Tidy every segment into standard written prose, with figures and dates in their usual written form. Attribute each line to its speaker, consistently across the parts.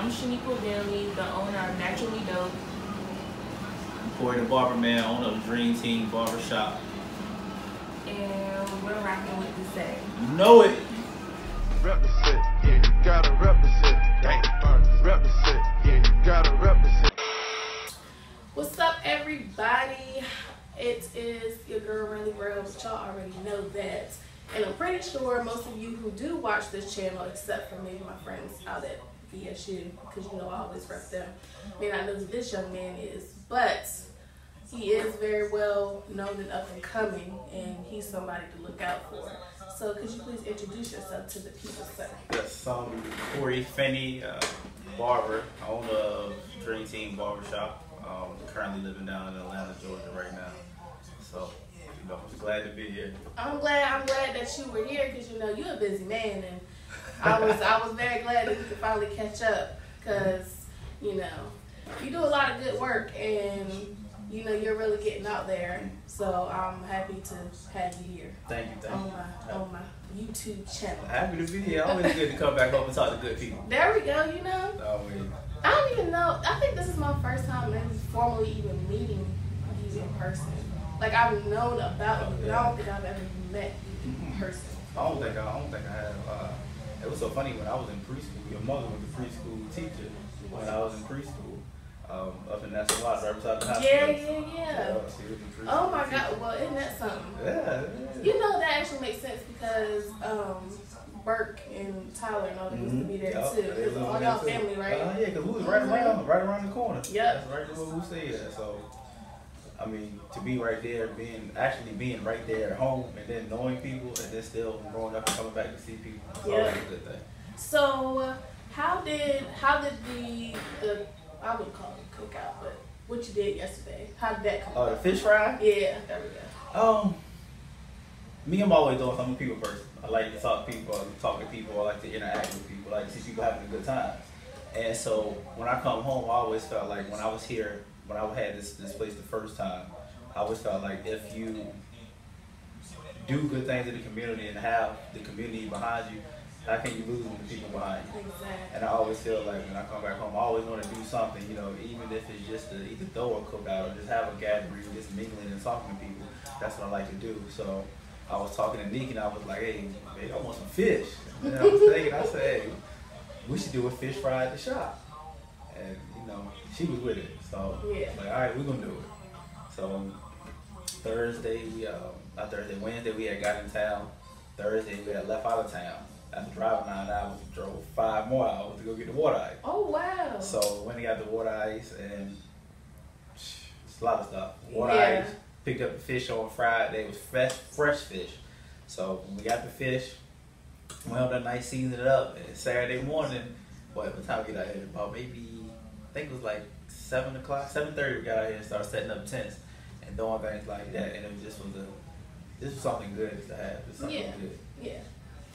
Speaker 1: I'm Sheniqua, the owner of Naturally Dope.
Speaker 2: I'm Korey the Barber Man, owner of Dream Team Barbershop.
Speaker 1: And we're rocking with the set.
Speaker 2: You know it.
Speaker 3: Represent, yeah, you gotta represent. Represent, yeah, you gotta represent.
Speaker 4: What's up, everybody? It is your girl, Really Real, but y'all already know that. And I'm pretty sure most of you who do watch this channel, except for maybe my friends out at VSU, because you know I always rep them, may not know who this young man is, but he is very well known and up and coming, and he's somebody to look out for. So could you please introduce yourself to the people, sir?
Speaker 2: Yes, I'm Korey Finney, barber, owner of Dream Team Barbershop. Currently living down in Atlanta, Georgia right now. So, you know, I'm glad to be here.
Speaker 4: I'm glad that you were here, because you know you're a busy man, and I was very glad that we could finally catch up, because you know you do a lot of good work, and you know you're really getting out there. So I'm happy to have you here.
Speaker 2: Thank you.
Speaker 4: On my YouTube channel.
Speaker 2: Happy to be here. Always good to come back home and talk to good people.
Speaker 4: There we go. You know.
Speaker 2: Always.
Speaker 4: I don't even know. I think this is my first time maybe formally even meeting you in person. Like I've known about you, but I don't think I've ever met you in person.
Speaker 2: I don't think I have. It was so funny when I was in preschool. Your mother was a preschool teacher when I was in preschool. Up in that salon right beside the hospital.
Speaker 4: Yeah.
Speaker 2: She was in preschool.
Speaker 4: Oh my God! Well, isn't that something?
Speaker 2: Yeah.
Speaker 4: You know that actually makes sense because Burke and Tyler and all them used to be there too. Because all y'all family, right?
Speaker 2: Yeah, because we was right around the corner.
Speaker 4: Yep.
Speaker 2: That's right where we stayed at. So, I mean, to be right there, being right there at home, and then knowing people, and then still growing up and coming back to see people, it's always a good thing.
Speaker 4: So, how did the I would call it cookout, but what you did yesterday, how did that come?
Speaker 2: Oh, the fish fry?
Speaker 4: Yeah, there we go.
Speaker 2: Me, I'm always doing something people person. I like to talk to people, I like to interact with people, I like to see people having a good time. And so when I come home, I always felt like when I was here, when I had this place the first time, I always felt like if you do good things in the community and have the community behind you, how can you lose with the people behind you?
Speaker 4: Exactly.
Speaker 2: And I always feel like when I come back home, I always want to do something, you know, even if it's just to either throw a cookout or just have a gathering, just mingling and talking to people. That's what I like to do. So I was talking to Nick and I was like, hey, babe, I want some fish. And I was thinking, I said, hey, we should do a fish fry at the shop. And, you know, she was with it. So I was like, all right, we're going to do it. So Wednesday, we had got in town. Thursday, we had left out of town. After driving 9 hours, we drove 5 more hours to go get the water ice.
Speaker 4: Oh, wow.
Speaker 2: So when we got the water ice, and it's a lot of stuff. Water ice, picked up the fish on Friday. It was fresh fish. So when we got the fish, went up that night, seasoned it up. And Saturday morning, by the time we got out here, about maybe, I think it was like 7 o'clock, 7:30 we got out here and started setting up tents and doing things like that. And it just was something good to have. It's something good.
Speaker 4: Yeah.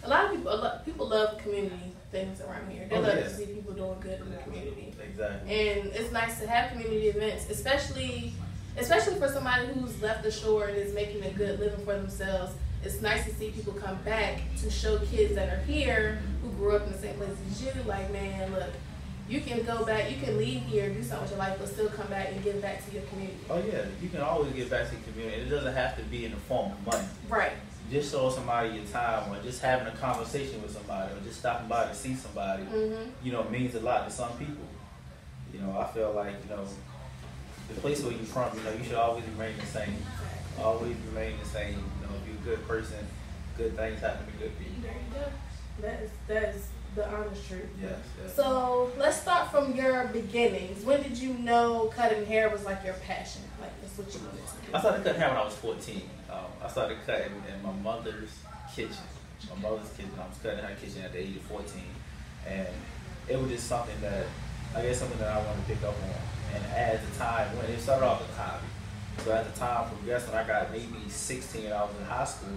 Speaker 4: A lot of people love community things around here. They love to see people doing good in the community.
Speaker 2: Exactly. And
Speaker 4: it's nice to have community events, especially for somebody who's left the shore and is making a good living for themselves. It's nice to see people come back to show kids that are here who grew up in the same place as you, like, man, look, you can go back, you can leave here and do something with your life, but still come back and give back to your community. Oh
Speaker 2: yeah, you can always give back to the community. It doesn't have to be in the form of money.
Speaker 4: Right.
Speaker 2: Just showing somebody your time, or just having a conversation with somebody, or just stopping by to see somebody, you know, means a lot to some people. You know, I feel like, you know, the place where you're from, you know, you should always remain the same. Always remain the same. You know, if you're a good person, good things happen to good people.
Speaker 4: There you go. That is the honest truth.
Speaker 2: Yes.
Speaker 4: So let's start from your beginnings. When did you know cutting hair was like your passion? Like that's what you wanted to do?
Speaker 2: I started cutting hair when I was 14. I started cutting in my mother's kitchen. I was cutting in her kitchen at the age of 14. And it was just something that I wanted to pick up on. And as the time went, it started off as a hobby. So as the time progressed, when I got maybe 16 and I was in high school,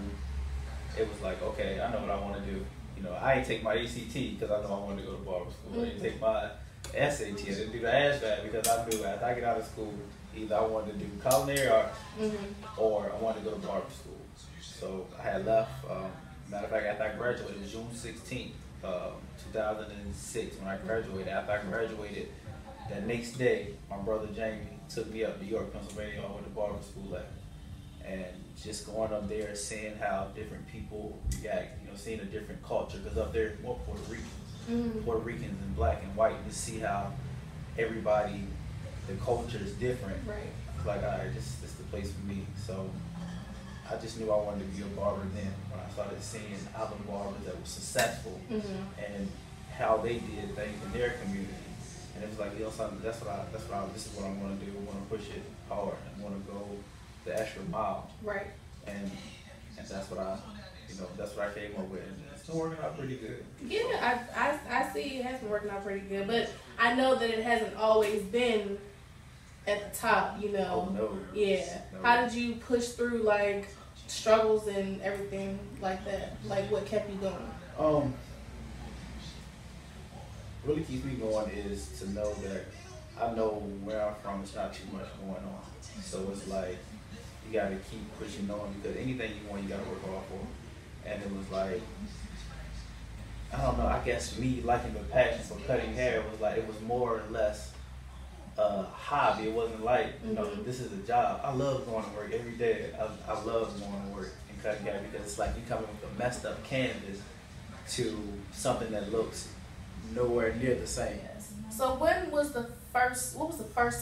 Speaker 2: it was like, okay, I know what I want to do. You know, I ain't take my ACT because I know I wanted to go to barber school. I didn't take my SAT. I didn't do the ASVAB because I knew after I get out of school, either I wanted to do culinary arts or I wanted to go to barber school. So I had left. Matter of fact, after I graduated, it was June 16th. 2006 when I graduated. After I graduated, that next day, my brother Jamie took me up to York, Pennsylvania, I went to barber school at. And just going up there, seeing how different people react, you know, seeing a different culture, because up there it's more Puerto Ricans, Puerto Ricans and black and white, to see how everybody, the culture is different.
Speaker 4: Right.
Speaker 2: It's like, all right, this is the place for me. So I just knew I wanted to be a barber then when I started seeing other barbers that were successful and how they did things in their community. And it was like, you know, something. This is what I'm going to do. I want to push it hard. I want to go the extra mile.
Speaker 4: Right.
Speaker 2: And that's what I came up with. And it's been working out pretty good.
Speaker 4: Yeah, I see it has been working out pretty good, but I know that it hasn't always been at the top, you know.
Speaker 2: Oh, no.
Speaker 4: Yeah.
Speaker 2: No.
Speaker 4: How did you push through like struggles and everything like that? Like what kept you going?
Speaker 2: What really keeps me going is to know that I know where I'm from. It's not too much going on. So it's like you gotta keep pushing on, because anything you want, you gotta work hard for. And it was like, I don't know, I guess me liking the passion for cutting hair was like, it was more or less a hobby. It wasn't like, you know, this is a job. I love going to work every day. I love going to work and cutting hair, because it's like you coming with a messed up canvas to something that looks nowhere near the same.
Speaker 4: So what was the first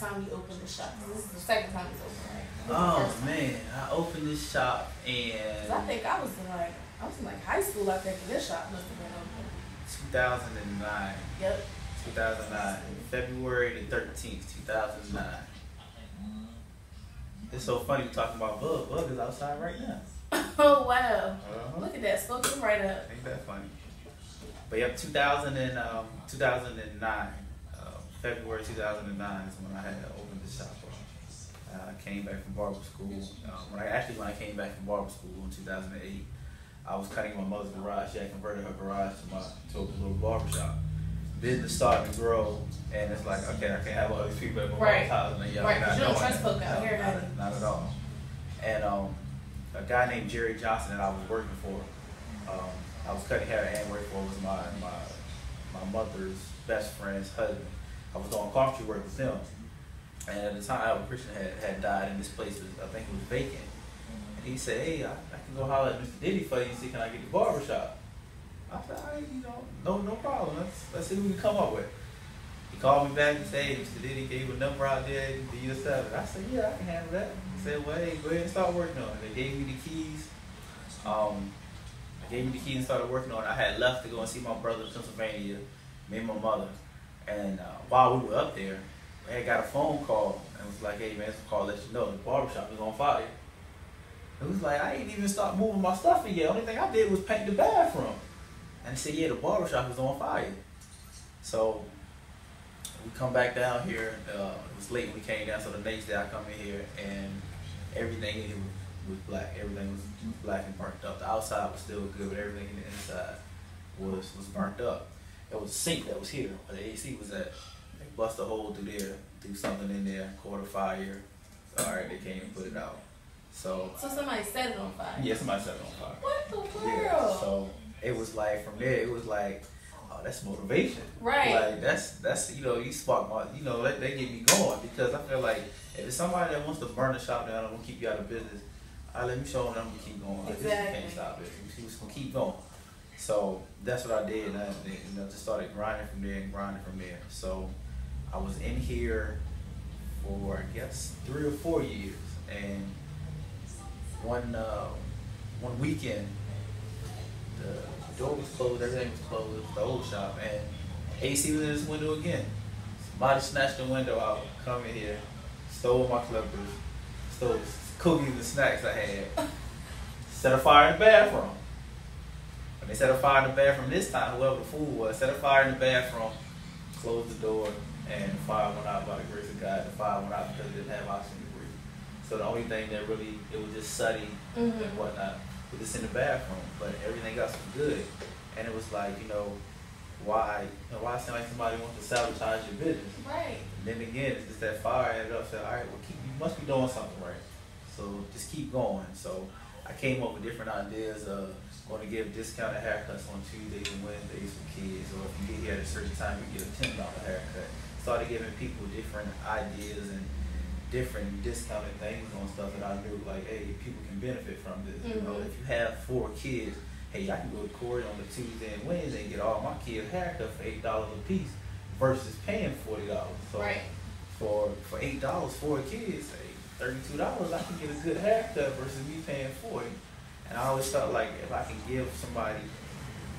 Speaker 4: time you opened the shop? This is the second time it's open, right?
Speaker 2: Oh man, I opened this shop and
Speaker 4: I think I was in high school, I think, and this shop must have been open.
Speaker 2: 2009.
Speaker 4: Yep.
Speaker 2: 2009, February the 13th, 2009. It's so funny you're talking about Bug. Bug is outside right now.
Speaker 4: Oh wow! Look at that, spoke him right up.
Speaker 2: Ain't that funny? But yep, 2009, February 2009 is when I had opened the shop. I came back from barber school. When I came back from barber school in 2008, I was cutting my mother's garage. She had converted her garage to a little barber shop. Business started to grow, and it's like, okay, I can't have all these people at my mom's house. And
Speaker 4: right, because you don't trust folk out here,
Speaker 2: not at all. And a guy named Jerry Johnson that I was working for, I was cutting hair and working for, was my mother's best friend's husband. I was doing carpentry work with him. And at the time, Albert Christian had died, and this place was, I think it was vacant. And he said, hey, I can go holler at Mr. Diddy for you and see, can I get the barber shop? I said, all right, you know, no problem. Let's see what we can come up with. He called me back and said, hey, Mr. Diddy gave you a number out there, do you yourself? I said, yeah, I can handle that. He said, well, hey, go ahead and start working on it. They gave me the keys. And started working on it. I had left to go and see my brother in Pennsylvania, me and my mother. And while we were up there, I had got a phone call and was like, hey man, it's a call to let you know the barbershop is on fire. It was like, I ain't even start moving my stuff in yet. Only thing I did was paint the bathroom. And they said, yeah, the barbershop is on fire. So we come back down here. It was late when we came down, so the next day I come in here and everything in here was black. Everything was black and burnt up. The outside was still good, but everything in the inside was burnt up. There was a sink that was here where the AC was at. They bust a hole through there, threw something in there, caught a fire. All right, they came and put it out. So
Speaker 4: somebody set it on fire?
Speaker 2: Yeah, somebody set it on fire.
Speaker 4: What the world?
Speaker 2: Yeah, so it was like, from there, it was like, oh, that's motivation.
Speaker 4: Right.
Speaker 2: Like, that's you know, you spark my, you know, they get me going, because I feel like if it's somebody that wants to burn the shop down and want to keep you out of business, let me show them I'm going to keep going. Like,
Speaker 4: exactly.
Speaker 2: You can't stop it. She was going to keep going. So that's what I did, and I just started grinding from there and grinding from there. So I was in here for, I guess, 3 or 4 years, and one weekend, the door was closed, everything was closed, it was the old shop, and AC was in this window again. Somebody snatched the window out, come in here, stole my clippers, stole cookies and snacks I had, set a fire in the bathroom. When they set a fire in the bathroom this time, whoever the fool was, set a fire in the bathroom, closed the door, and the fire went out by the grace of God. The fire went out because it didn't have oxygen to breathe. So the only thing that really, it was just sooty and whatnot, was just in the bathroom. But everything else was good. And it was like, why it seem like somebody wants to sabotage your business?
Speaker 4: Right.
Speaker 2: And then again, it's just that fire ended up saying, all right, well, you must be doing something right. So just keep going. So I came up with different ideas of going to give discounted haircuts on Tuesdays and Wednesdays for kids, or if you get here at a certain time, you get a $10 haircut. Started giving people different ideas and different discounted things on stuff that I knew, like, hey, people can benefit from this. You know, if you have 4 kids, hey, I can go to Korey on the Tuesday and Wednesday and get all my kids' haircut for $8 a piece versus paying $40. So for $8, 4 kids, hey, $32, I can get a good haircut versus me paying $40. And I always felt like if I can give somebody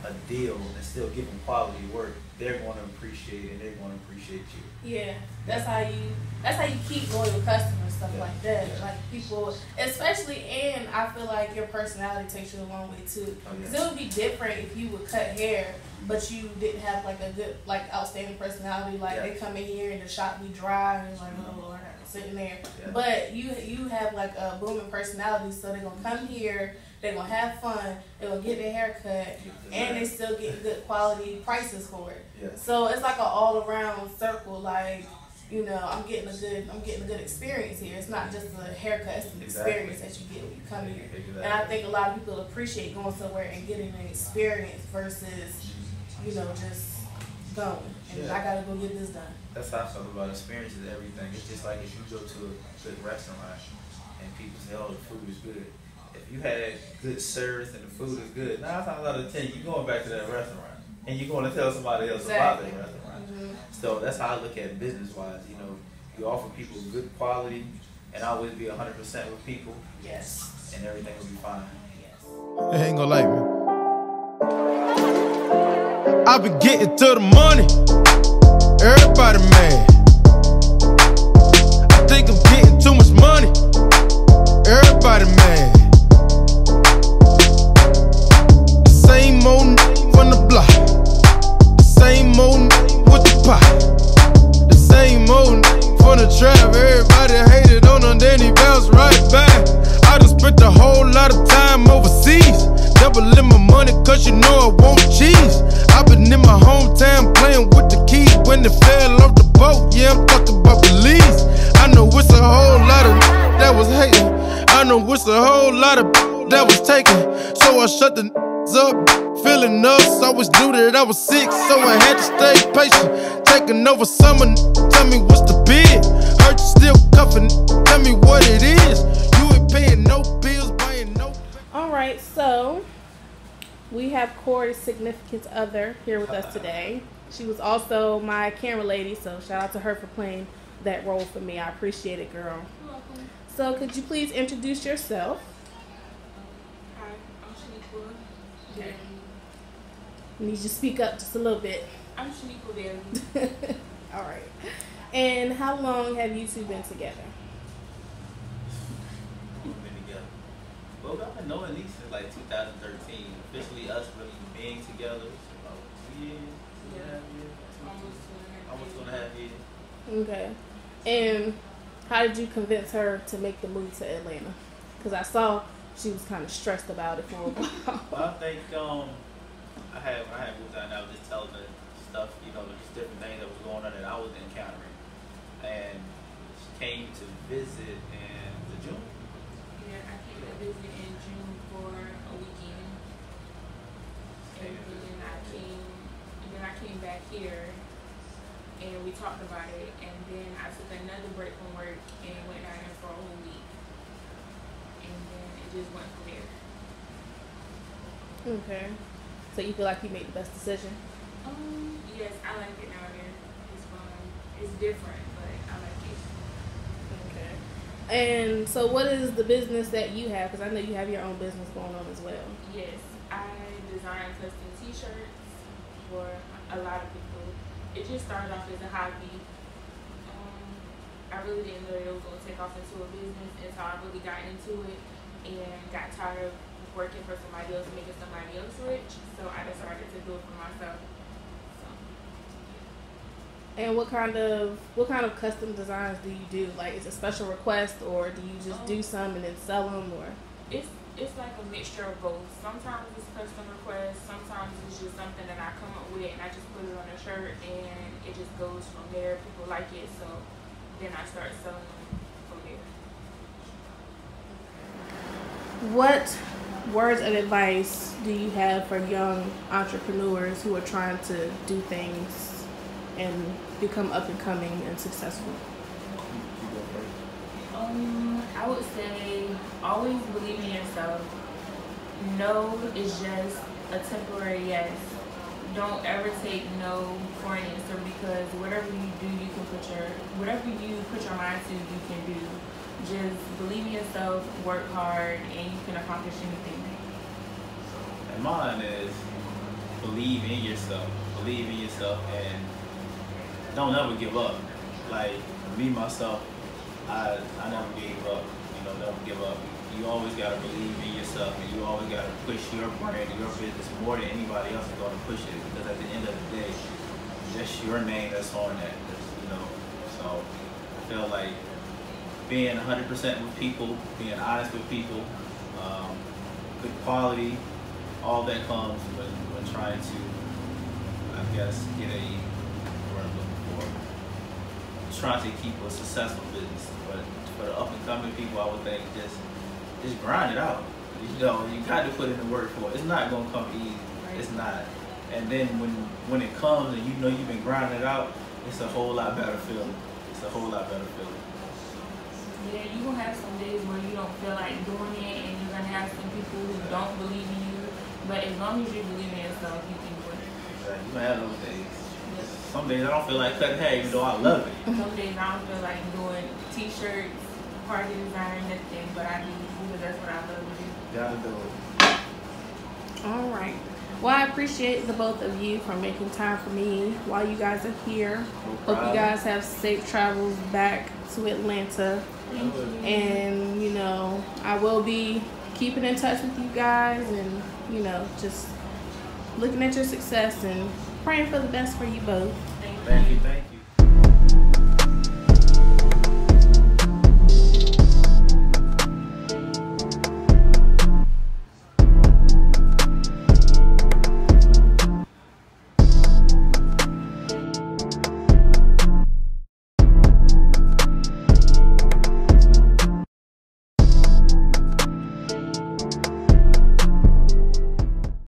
Speaker 2: a deal and still give them quality work, they're going to appreciate it and they're going to appreciate you.
Speaker 4: Yeah, that's how you keep loyal customers, stuff like that. Like people, especially, and I feel like your personality takes you a long way too. Because it would be different if you would cut hair, but you didn't have like a good, like outstanding personality. Like they come in here and the shop be dry and it's like, oh Lord, I'm sitting there. But you have like a booming personality, so they're gonna come here. They're going to have fun, they're going to get their hair cut, and they still get good quality prices for it. So it's like an all-around circle, like, you know, I'm getting a good experience here. It's not just a haircut, it's an experience that you get when you come here. And I think a lot of people appreciate going somewhere and getting an experience versus, you know, just going. And I got to go get this done.
Speaker 2: That's how I feel about experiences and everything. It's just like if you go to a good restaurant and people say, oh, the food is good. If you had good service and the food is good, 9 times out of 10, you're going back to that restaurant and you're going to tell somebody else about that restaurant. So that's how I look at it business-wise. You know, you offer people good quality and always be 100% with people. And everything will be fine.
Speaker 3: They ain't gonna like me. I been getting to the money. Everybody mad. I think I'm getting too much money. Everybody mad. Same old from the block, the same old with the pot, the same old from the trap. Everybody hated on him, then he bounced right back. I done spent a whole lot of time overseas, doubling my money cause you know I want cheese. I been in my hometown playing with the keys when it fell off the boat. Yeah, I'm talking about Belize. I know it's a whole lot of that was hating. I know it's a whole lot of that was taken. So I shut the up, feeling us. Always knew that I was sick, so I had to stay patient. Taking over summer, tell me what's the bid. Heard you still cuffing, tell me what it is. You ain't paying no bills, buying no.
Speaker 4: Alright, so we have Korey's significant other here with us today. She was also my camera lady, so shout out to her for playing that role for me. I appreciate it, girl.
Speaker 1: You're welcome.
Speaker 4: So could you please introduce yourself?
Speaker 1: Hi, I'm Sheniqua.
Speaker 4: Okay. You need you to speak up just a little bit.
Speaker 1: I'm Sheniqua Bailey.
Speaker 4: All right. And how long have you two been together?
Speaker 2: We've been together. Well, I've been knowing these since like 2013. Officially, us really being together about 2 years, 2.5 years. Almost 2.5 years.
Speaker 4: Okay. And how did you convince her to make the move to Atlanta? Because I saw she was kind of stressed about it for a while.
Speaker 2: Well, I think I had moved out and I was just telling her stuff, you know, just different things that was going on that I was encountering. And she came to visit in June.
Speaker 1: Yeah, I came to visit in June for a weekend. And then I came back here and we talked about it, and then I took another break from work and went down there for a whole week. And then it just went from there.
Speaker 4: Okay. So you feel like you made the best decision?
Speaker 1: Yes, I like it down there. It's fun. It's different, but I like it.
Speaker 4: Okay. And so what is the business that you have? Because I know you have your own business going on as well.
Speaker 1: Yes, I design custom t-shirts for a lot of people. It just started off as a hobby. I really didn't know it was going to take off into a business until I really got into it and got tired of working for somebody else, making somebody else rich. So I decided to do it for myself. So,
Speaker 4: And what kind of custom designs do you do? Like, is it special request, or do you just do some and then sell them, or?
Speaker 1: It's like a mixture of both. Sometimes it's custom requests, sometimes it's just something that I come up with and I just put it on a shirt and it just goes from there. People like it, so then I start selling them from there.
Speaker 4: what words of advice do you have for young entrepreneurs who are trying to do things and become up and coming and successful?
Speaker 1: I would say always believe in yourself. No is just a temporary yes. Don't ever take no for an answer, because whatever you do, whatever you put your mind to, you can do. Just believe in yourself, work hard, and you can accomplish anything.
Speaker 2: And mine is believe in yourself. Believe in yourself and don't ever give up. Like me, myself, I never gave up. You know, never give up. You always gotta believe in yourself, and you always gotta push your brand and your business more than anybody else is gonna push it. Because at the end of the day, just your name that's on that. You know, so I feel like being 100% with people, being honest with people, good quality, all that comes when trying to, I guess, get a word I'm looking for. Trying to keep a successful business, but for the up and coming people, I would think just grind it out. You know, you got to put in the work for it. It's not gonna come easy. It's not. And then when it comes and you know you've been grinding it out, it's a whole lot better feeling. It's a whole lot better feeling.
Speaker 1: Yeah, you're gonna have some days where you don't feel like doing it, and you're gonna have some people who don't believe in you. But as long as you believe in yourself, you can do it.
Speaker 2: Exactly. You're gonna have those days. Some days I don't feel like cutting hair, even though I love it.
Speaker 1: Some days I don't feel like doing t-shirts, party design, nothing, but I do because that's what I love to do.
Speaker 2: Gotta do it.
Speaker 4: All right. Well, I appreciate the both of you for making time for me while you guys are here.
Speaker 2: No
Speaker 4: Hope you guys have safe travels back to Atlanta.
Speaker 1: Thank you.
Speaker 4: And, you know, I will be keeping in touch with you guys and, you know, just looking at your success and praying for the best for you both.
Speaker 1: Thank you.
Speaker 2: Thank you.